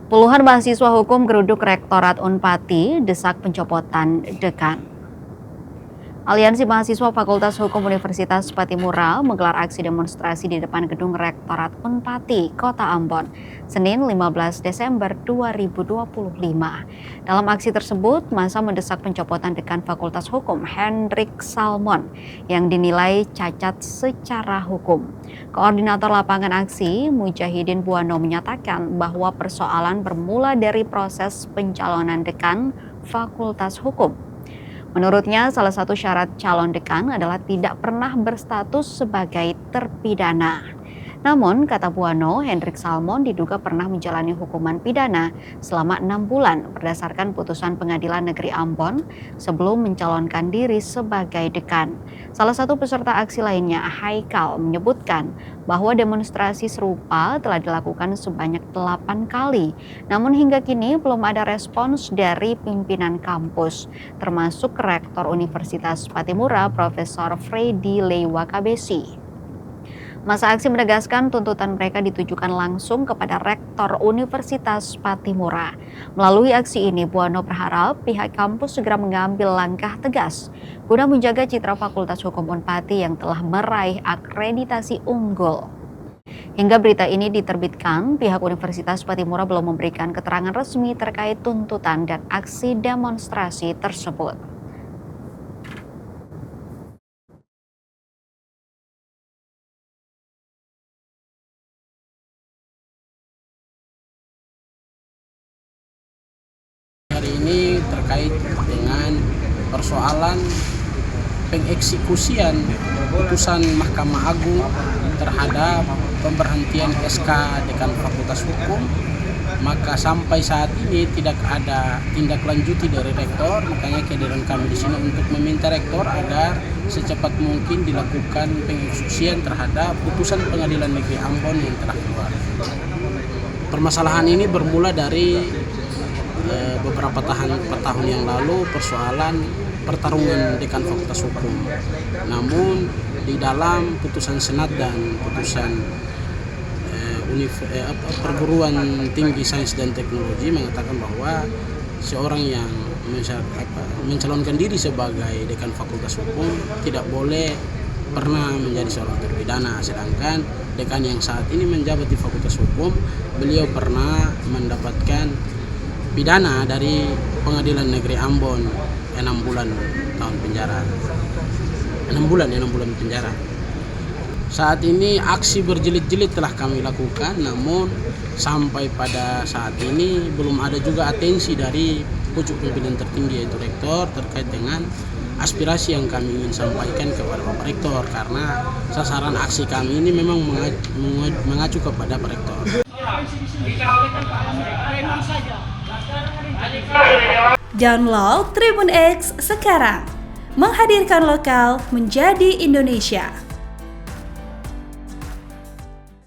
Puluhan mahasiswa hukum geruduk Rektorat Unpati desak pencopotan dekan. Aliansi Mahasiswa Fakultas Hukum Universitas Patimura menggelar aksi demonstrasi di depan gedung Rektorat Unpati, Kota Ambon, Senin 15 Desember 2025. Dalam aksi tersebut, massa mendesak pencopotan dekan Fakultas Hukum Hendrik Salmon yang dinilai cacat secara hukum. Koordinator lapangan aksi, Mujahidin Buano, menyatakan bahwa persoalan bermula dari proses pencalonan dekan Fakultas Hukum. Menurutnya, salah satu syarat calon dekan adalah tidak pernah berstatus sebagai terpidana. Namun, kata Buano, Hendrik Salmon diduga pernah menjalani hukuman pidana selama 6 bulan berdasarkan putusan Pengadilan Negeri Ambon sebelum mencalonkan diri sebagai dekan. Salah satu peserta aksi lainnya, Haikal, menyebutkan bahwa demonstrasi serupa telah dilakukan sebanyak 8 kali. Namun hingga kini belum ada respons dari pimpinan kampus, termasuk Rektor Universitas Patimura, Profesor Freddy Lewakabesi. Massa aksi menegaskan tuntutan mereka ditujukan langsung kepada Rektor Universitas Patimura. Melalui aksi ini, Buano berharap pihak kampus segera mengambil langkah tegas guna menjaga citra Fakultas Hukum Unpati yang telah meraih akreditasi unggul. Hingga berita ini diterbitkan, pihak Universitas Patimura belum memberikan keterangan resmi terkait tuntutan dan aksi demonstrasi tersebut. Hari ini terkait dengan persoalan pengeksekusian putusan Mahkamah Agung terhadap pemberhentian SK Dekan Fakultas Hukum, maka sampai saat ini tidak ada tindak lanjuti dari rektor. Makanya kehadiran kami di sini untuk meminta rektor agar secepat mungkin dilakukan pengeksekusian terhadap putusan Pengadilan Negeri Ambon yang telah keluar. Permasalahan ini bermula dari beberapa tahun yang lalu persoalan pertarungan dekan Fakultas Hukum. Namun di dalam putusan Senat dan putusan Perguruan Tinggi Sains dan Teknologi mengatakan bahwa seorang yang mencalonkan diri sebagai dekan Fakultas Hukum tidak boleh pernah menjadi seorang terpidana, sedangkan dekan yang saat ini menjabat di Fakultas Hukum, beliau pernah mendapatkan pidana dari Pengadilan Negeri Ambon 6 bulan tahun penjara. 6 bulan penjara. Saat ini aksi berjilid-jilid telah kami lakukan, namun sampai pada saat ini belum ada juga atensi dari pucuk pimpinan tertinggi yaitu rektor terkait dengan aspirasi yang kami ingin sampaikan kepada Bapak Rektor, karena sasaran aksi kami ini memang mengacu kepada Pak Rektor. Download Tribun X sekarang, menghadirkan lokal menjadi Indonesia.